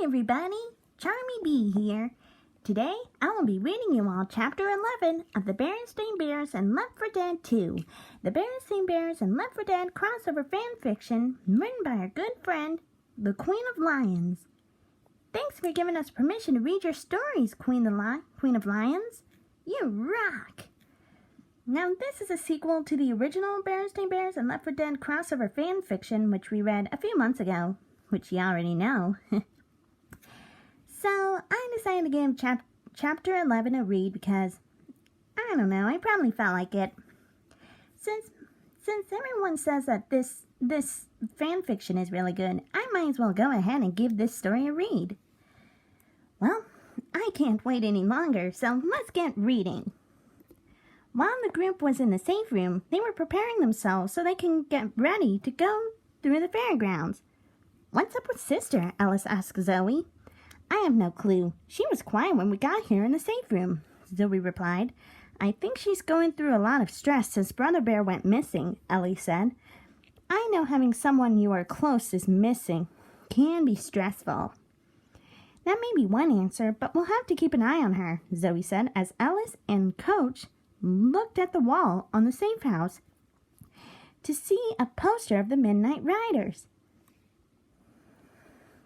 Hi everybody, Charmy Bee here. Today I will be reading you all Chapter 11 of the Berenstain Bears and Left 4 Dead 2. The Berenstain Bears and Left 4 Dead crossover fanfiction written by our good friend, the Queen of Lions. Thanks for giving us permission to read your stories, Queen of Lions. You rock! Now this is a sequel to the original Berenstain Bears and Left 4 Dead crossover fanfiction which we read a few months ago, which you already know. So, I decided to give Chapter 11 a read because, I don't know, I probably felt like it. Since everyone says that this fanfiction is really good, I might as well go ahead and give this story a read. Well, I can't wait any longer, so let's get reading. While the group was in the safe room, they were preparing themselves so they can get ready to go through the fairgrounds. "What's up with Sister?" Alice asked Zoe. "I have no clue. She was quiet when we got here in the safe room," Zoe replied. "I think she's going through a lot of stress since Brother Bear went missing," Ellie said. "I know having someone you are close is missing can be stressful." "That may be one answer, but we'll have to keep an eye on her," Zoe said as Alice and Coach looked at the wall on the safe house to see a poster of the Midnight Riders.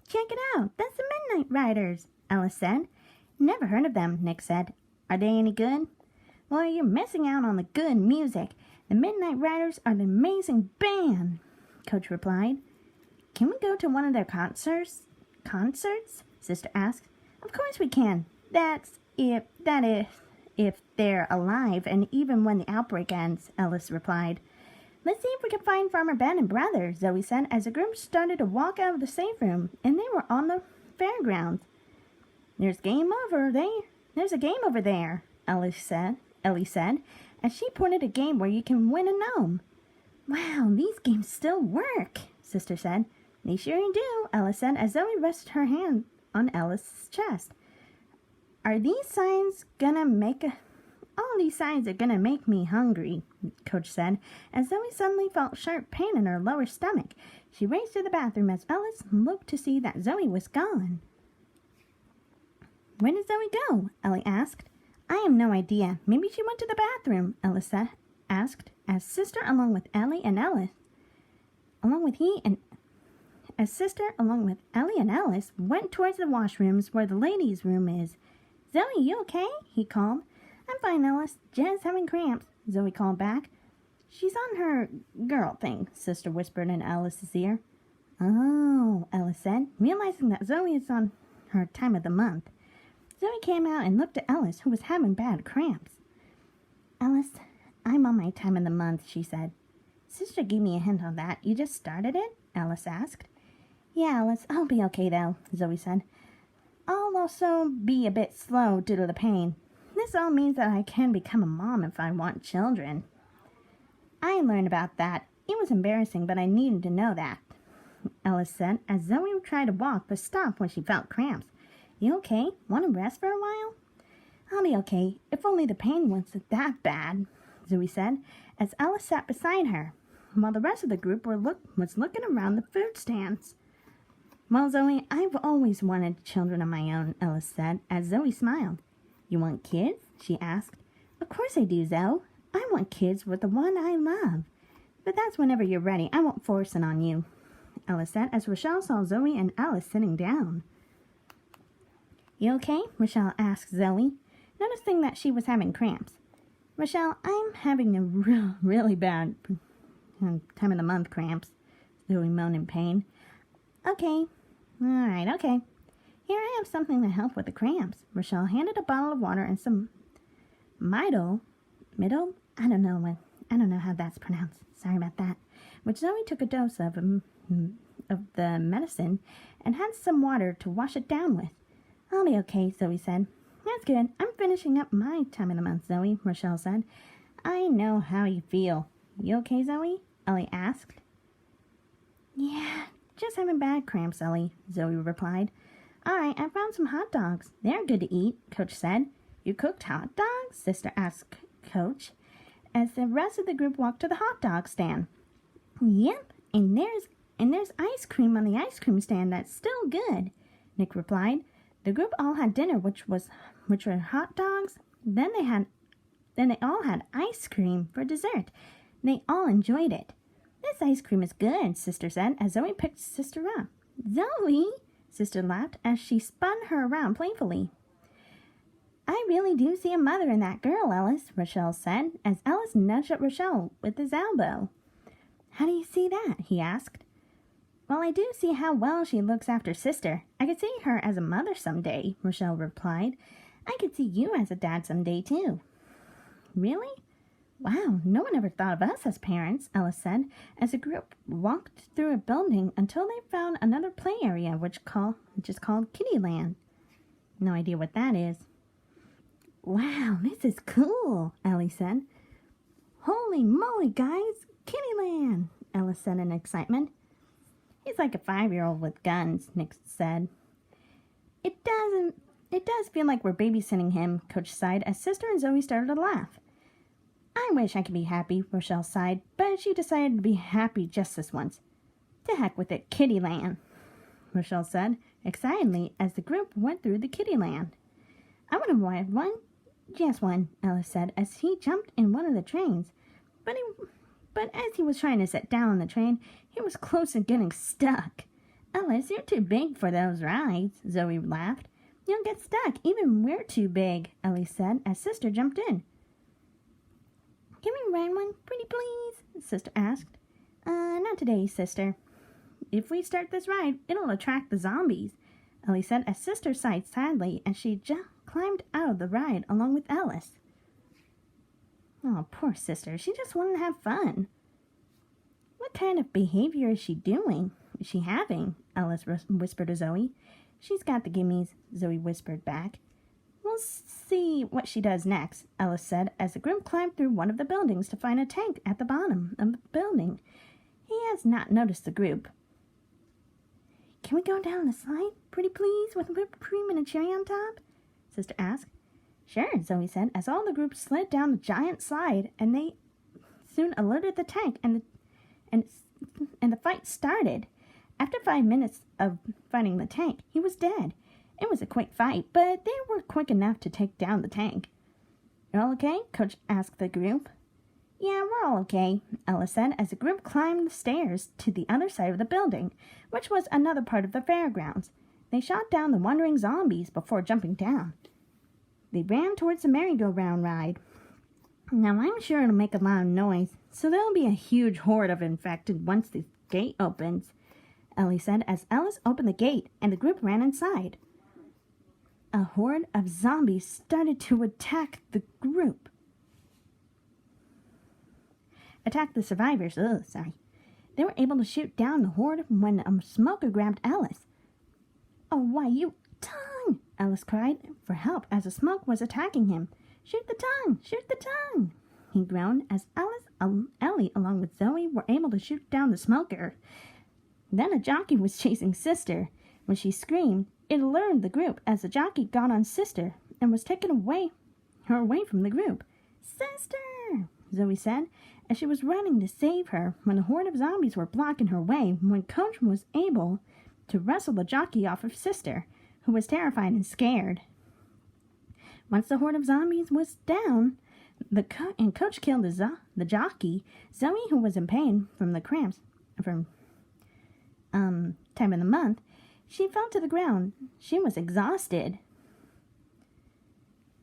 "Check it out, that's the Midnight Riders," Alice said. "Never heard of them," Nick said. "Are they any good?" "Well, you're missing out on the good music. The Midnight Riders are an amazing band," Coach replied. "Can we go to one of their concerts? Sister asked. "Of course we can. That is, if they're alive and even when the outbreak ends," Alice replied. "Let's see if we can find Farmer Ben and Brother," Zoe said as the group started to walk out of the safe room and they were on the fairgrounds. There's a game over there, Ellie said as she pointed a game where you can win a gnome. "Wow, these games still work," Sister said. "They sure do," Alice said as Zoe rested her hand on Alice's chest. All these signs are gonna make me hungry," Coach said, as Zoe suddenly felt sharp pain in her lower stomach. She raced to the bathroom as Alice looked to see that Zoe was gone. "Where did Zoe go?" Ellie asked. "I have no idea. Maybe she went to the bathroom," Alice asked, as Sister along with Ellie and Alice went towards the washrooms where the ladies' room is. "Zoe, you okay?" he called. "I'm fine, Alice. Jen's having cramps," Zoe called back. "She's on her girl thing," Sister whispered in Alice's ear. "Oh," Alice said, realizing that Zoe is on her time of the month. Zoe came out and looked at Alice, who was having bad cramps. "Alice, I'm on my time of the month," she said. "Sister gave me a hint on that. You just started it?" Alice asked. "Yeah, Alice, I'll be okay though," Zoe said. "I'll also be a bit slow due to the pain. This all means that I can become a mom if I want children." "I learned about that. It was embarrassing, but I needed to know that," Alice said, as Zoe tried to walk but stopped when she felt cramps. "You okay? Want to rest for a while?" "I'll be okay, if only the pain wasn't that bad," Zoe said, as Alice sat beside her, while the rest of the group was looking around the food stands. "Well, Zoe, I've always wanted children of my own," Alice said, as Zoe smiled. "You want kids?" she asked. "Of course I do, Zoe. I want kids with the one I love. But that's whenever you're ready. I won't force it on you," Alice said, as Rochelle saw Zoe and Alice sitting down. "You okay?" Rochelle asked Zoe, noticing that she was having cramps. "Rochelle, I'm having a really bad time of the month cramps," Zoe moaned in pain. "Okay. All right, okay. Here, I have something to help with the cramps." Rochelle handed a bottle of water and some Middle? I don't know how that's pronounced. Sorry about that. Which Zoe took a dose of the medicine and had some water to wash it down with. "I'll be okay," Zoe said. "That's good. I'm finishing up my time of the month, Zoe," Rochelle said. "I know how you feel. You okay, Zoe?" Ellie asked. "Yeah, just having bad cramps, Ellie," Zoe replied. "All right, I found some hot dogs. They're good to eat," Coach said. "You cooked hot dogs?" Sister asked Coach, as the rest of the group walked to the hot dog stand. "Yep, and there's ice cream on the ice cream stand that's still good," Nick replied. The group all had dinner, which were hot dogs. Then they all had ice cream for dessert. They all enjoyed it. This ice cream is good, Sister said, as Zoe picked Sister up. Zoe, Sister laughed as she spun her around playfully. I really do see a mother in that girl, Ellis, Rochelle said, as Ellis nudged at Rochelle with his elbow. How do you see that? He asked. Well, I do see how well she looks after Sister. I could see her as a mother someday, Rochelle replied. I could see you as a dad someday, too. Really? Wow, no one ever thought of us as parents, Ellis said, as the group walked through a building until they found another play area, which is called Kittyland. No idea what that is. Wow, this is cool, Ellie said. Holy moly, guys, Kittyland, Ellis said in excitement. He's like a 5-year-old with guns, Nick said. It does feel like we're babysitting him, Coach sighed as Sister and Zoe started to laugh. I wish I could be happy, Rochelle sighed, but she decided to be happy just this once. To heck with it, Kittyland, Rochelle said, excitedly as the group went through the Kittyland. I would have wanted one. Just one, Ellis said, as he jumped in one of the trains. But as he was trying to sit down on the train, he was close to getting stuck. Ellis, you're too big for those rides, Zoe laughed. You'll get stuck, even we're too big, Ellie said, as Sister jumped in. Can we ride one, pretty please? Sister asked. Not today, Sister. If we start this ride, it'll attract the zombies, Ellie said as Sister sighed sadly as she climbed out of the ride along with Ellis. Oh, poor Sister. She just wanted to have fun. What kind of behavior is she doing? Is she having? Ellis whispered to Zoe. She's got the gimmies, Zoe whispered back. We'll see what she does next, Ellis said as the group climbed through one of the buildings to find a tank at the bottom of the building. He has not noticed the group. Can we go down the slide, pretty please, with whipped cream and a cherry on top? Sister asked. Sure, Zoe said, as all the group slid down the giant slide, and they soon alerted the tank, and the fight started. After 5 minutes of fighting the tank, he was dead. It was a quick fight, but they were quick enough to take down the tank. You all okay? Coach asked the group. Yeah, we're all okay, Ella said, as the group climbed the stairs to the other side of the building, which was another part of the fairgrounds. They shot down the wandering zombies before jumping down. They ran towards the merry-go-round ride. Now, I'm sure it'll make a lot of noise, so there'll be a huge horde of infected once the gate opens, Ellie said as Ellis opened the gate and the group ran inside. A horde of zombies started to attack the group. Attack the survivors. They were able to shoot down the horde when a smoker grabbed Ellis. Oh, why, you tongue! Ellis cried for help as the smoke was attacking him. Shoot the tongue! Shoot the tongue! He groaned as Ellie, along with Zoe, were able to shoot down the smoker. Then a jockey was chasing Sister. When she screamed, it alerted the group as the jockey got on Sister and was taking her away from the group. Sister! Zoe said, as she was running to save her when a horde of zombies were blocking her way when Coach was able to wrestle the jockey off of Sister, who was terrified and scared. Once the horde of zombies was down, Coach killed the jockey, Zoe, who was in pain from the cramps from time of the month, she fell to the ground. She was exhausted.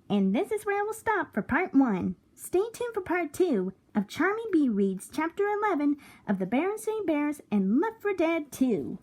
And this is where I will stop for part 1. Stay tuned for part 2 of Charmy Bee reads Chapter 11 of the Berenstain Bears and Left 4 Dead 2.